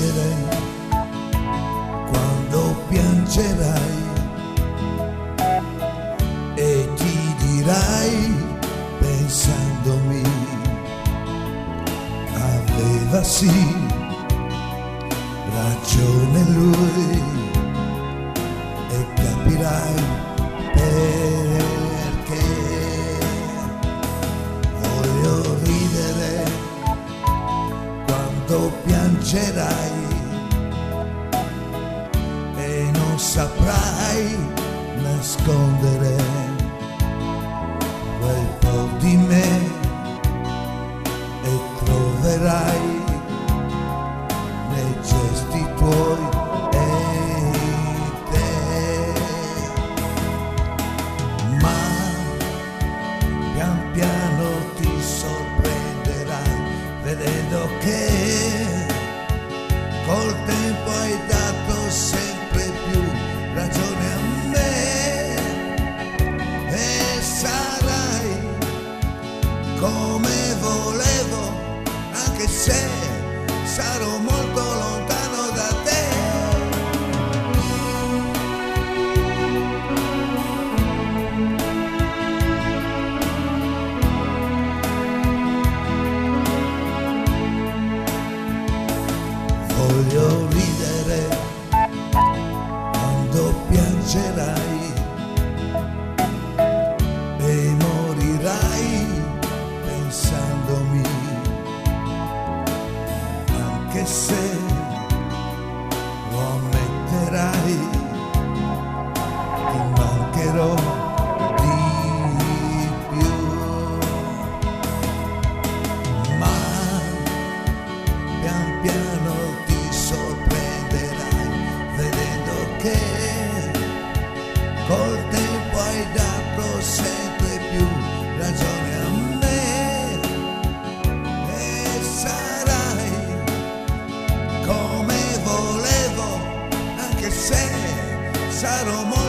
ridere quando piangerai e ti dirai pensandomi aveva sì ragione lui e capirai perché voglio ridere quando piangerai e non saprai nascondere quel po' di me e troverai nei gesti tuoi e te, ma pian piano ti sorprenderai vedendo che col tempo hai dato sempre più ragione a me e sarai come volevo anche se sarò molto lontano da te. Voglio ridere quando piangerai e morirai pensandomi, anche se lo ammetterai, ti mancherò di più, ma pian piano ti sorprenderai vedendo che col tempo hai dato sempre più ragione a me e sarai come volevo anche se sarò morto